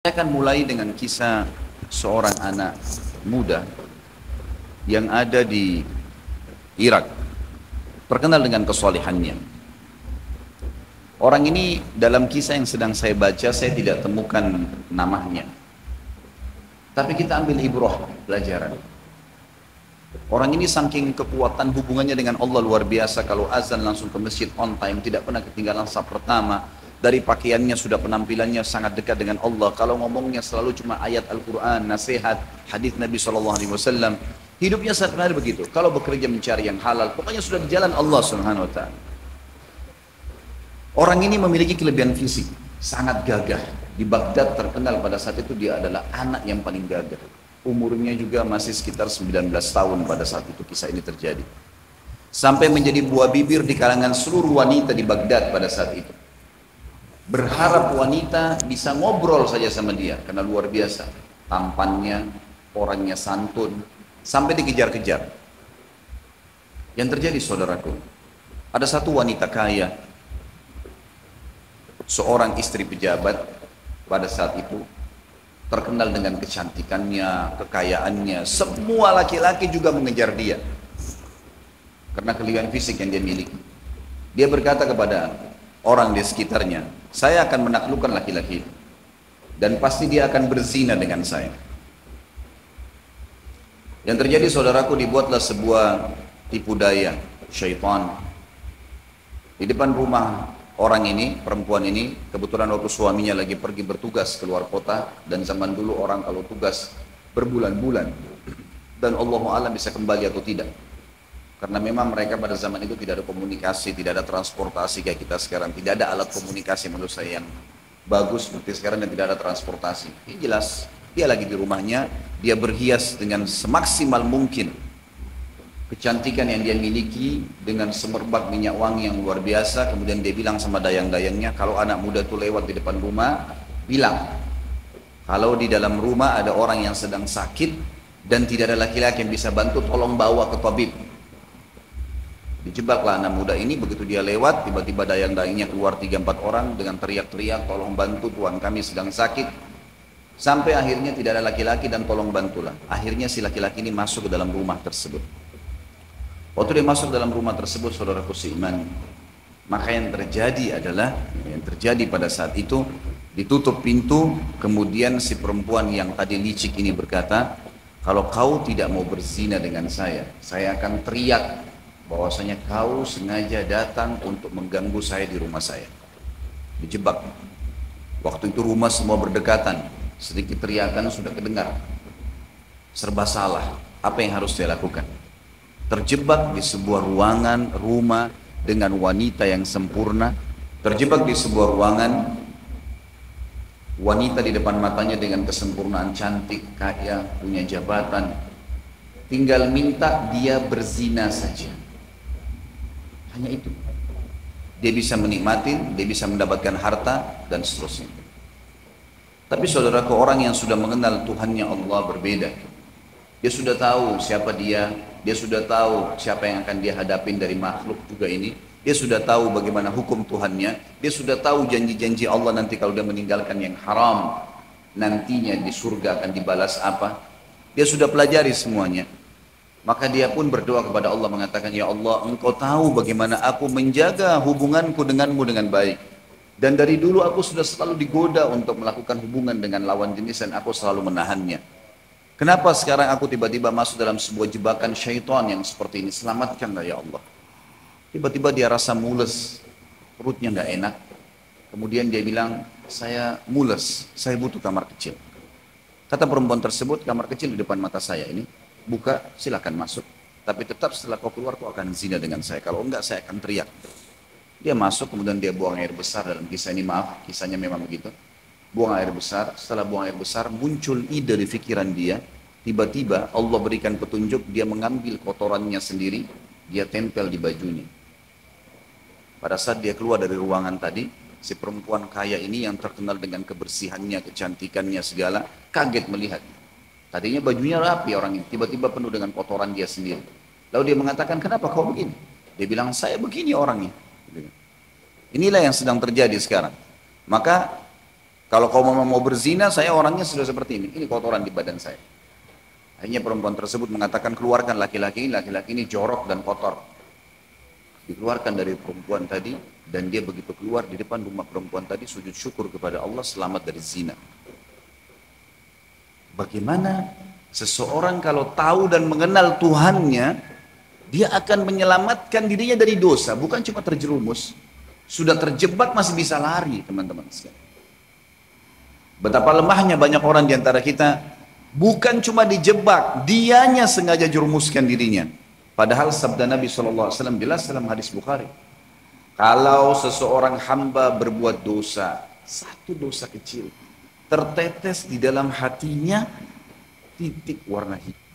Saya akan mulai dengan kisah seorang anak muda yang ada di Irak, terkenal dengan kesolehannya. Orang ini dalam kisah yang sedang saya baca, saya tidak temukan namanya. Tapi kita ambil ibrah, pelajaran. Orang ini saking kekuatan hubungannya dengan Allah luar biasa, kalau azan langsung ke masjid on time, tidak pernah ketinggalan saf pertama. Dari pakaiannya sudah penampilannya sangat dekat dengan Allah. Kalau ngomongnya selalu cuma ayat Al-Quran, nasihat, hadis Nabi SAW. Hidupnya sehari-hari begitu. Kalau bekerja mencari yang halal, pokoknya sudah di jalan Allah Subhanahu Wa Taala. Orang ini memiliki kelebihan fisik, sangat gagah. Di Baghdad terkenal pada saat itu dia adalah anak yang paling gagah. Umurnya juga masih sekitar 19 tahun pada saat itu kisah ini terjadi. Sampai menjadi buah bibir di kalangan seluruh wanita di Baghdad pada saat itu. Berharap wanita bisa ngobrol saja sama dia karena luar biasa tampannya, orangnya santun, sampai dikejar-kejar. Yang terjadi saudaraku, ada satu wanita kaya, seorang istri pejabat pada saat itu, terkenal dengan kecantikannya, kekayaannya. Semua laki-laki juga mengejar dia karena kelebihan fisik yang dia miliki. Dia berkata kepada orang di sekitarnya, saya akan menaklukkan laki-laki dan pasti dia akan berzina dengan saya. Yang terjadi saudaraku, dibuatlah sebuah tipu daya syaitan di depan rumah orang ini, perempuan ini. Kebetulan waktu suaminya lagi pergi bertugas keluar kota, dan zaman dulu orang kalau tugas berbulan-bulan dan Allahu a'lam bisa kembali atau tidak, karena memang mereka pada zaman itu tidak ada komunikasi, tidak ada transportasi kayak kita sekarang, tidak ada alat komunikasi menurut saya yang bagus seperti sekarang, dan tidak ada transportasi. Ini jelas dia lagi di rumahnya, dia berhias dengan semaksimal mungkin kecantikan yang dia miliki dengan semerbak minyak wangi yang luar biasa. Kemudian dia bilang sama dayang-dayangnya, kalau anak muda itu lewat di depan rumah, bilang kalau di dalam rumah ada orang yang sedang sakit dan tidak ada laki-laki yang bisa bantu, tolong bawa ke tabib. Dijebaklah anak muda ini. Begitu dia lewat, tiba-tiba dayang-dayangnya keluar 3-4 orang dengan teriak-teriak, tolong bantu, tuan kami sedang sakit. Sampai akhirnya tidak ada laki-laki dan tolong bantulah. Akhirnya si laki-laki ini masuk ke dalam rumah tersebut. Waktu dia masuk dalam rumah tersebut, saudaraku seiman, maka yang terjadi adalah, yang terjadi pada saat itu, ditutup pintu. Kemudian si perempuan yang tadi licik ini berkata, kalau kau tidak mau berzina dengan saya akan teriak bahwasanya kau sengaja datang untuk mengganggu saya di rumah saya. Dijebak. Waktu itu rumah semua berdekatan, sedikit teriakan sudah kedengar. Serba salah. Apa yang harus saya lakukan? Terjebak di sebuah ruangan rumah dengan wanita yang sempurna, terjebak di sebuah ruangan, wanita di depan matanya dengan kesempurnaan, cantik, kaya, punya jabatan, tinggal minta dia berzina saja. Hanya itu. Dia bisa menikmati, dia bisa mendapatkan harta dan seterusnya. Tapi saudaraku, orang yang sudah mengenal Tuhannya Allah berbeda. Dia sudah tahu siapa dia sudah tahu siapa yang akan dia hadapin dari makhluk juga ini. Dia sudah tahu bagaimana hukum Tuhannya. Dia sudah tahu janji-janji Allah nanti kalau dia meninggalkan yang haram, nantinya di surga akan dibalas apa. Dia sudah pelajari semuanya. Maka dia pun berdoa kepada Allah mengatakan, ya Allah, engkau tahu bagaimana aku menjaga hubunganku denganmu dengan baik. Dan dari dulu aku sudah selalu digoda untuk melakukan hubungan dengan lawan jenis dan aku selalu menahannya. Kenapa sekarang aku tiba-tiba masuk dalam sebuah jebakan syaitan yang seperti ini? Selamatkanlah ya Allah. Tiba-tiba dia rasa mules, perutnya nggak enak. Kemudian dia bilang, saya mules, saya butuh kamar kecil. Kata perempuan tersebut, kamar kecil di depan mata saya ini, buka, silakan masuk. Tapi tetap setelah kau keluar, kau akan zina dengan saya. Kalau enggak, saya akan teriak. Dia masuk, kemudian dia buang air besar. Dalam kisah ini, maaf, kisahnya memang begitu. Buang air besar. Setelah buang air besar, muncul ide di pikiran dia. Tiba-tiba Allah berikan petunjuk, dia mengambil kotorannya sendiri, dia tempel di bajunya. Pada saat dia keluar dari ruangan tadi, si perempuan kaya ini yang terkenal dengan kebersihannya, kecantikannya segala, kaget melihat. Tadinya bajunya rapi orang ini, tiba-tiba penuh dengan kotoran dia sendiri. Lalu dia mengatakan, kenapa kau begini? Dia bilang, saya begini orangnya. Inilah yang sedang terjadi sekarang. Maka Kalau kau mau berzina, saya orangnya sudah seperti ini kotoran di badan saya. Akhirnya perempuan tersebut mengatakan, keluarkan laki-laki ini jorok dan kotor. Dikeluarkan dari perempuan tadi, dan dia begitu keluar di depan rumah perempuan tadi, sujud syukur kepada Allah selamat dari zina. Bagaimana seseorang kalau tahu dan mengenal Tuhannya, dia akan menyelamatkan dirinya dari dosa, bukan cuma terjerumus. Sudah terjebak masih bisa lari, teman-teman sekalian. Betapa lemahnya banyak orang di antara kita, bukan cuma dijebak, dianya sengaja jerumuskan dirinya. Padahal sabda Nabi SAW jelas dalam hadis Bukhari. Kalau seseorang hamba berbuat dosa, satu dosa kecil, tertetes di dalam hatinya titik warna hitam.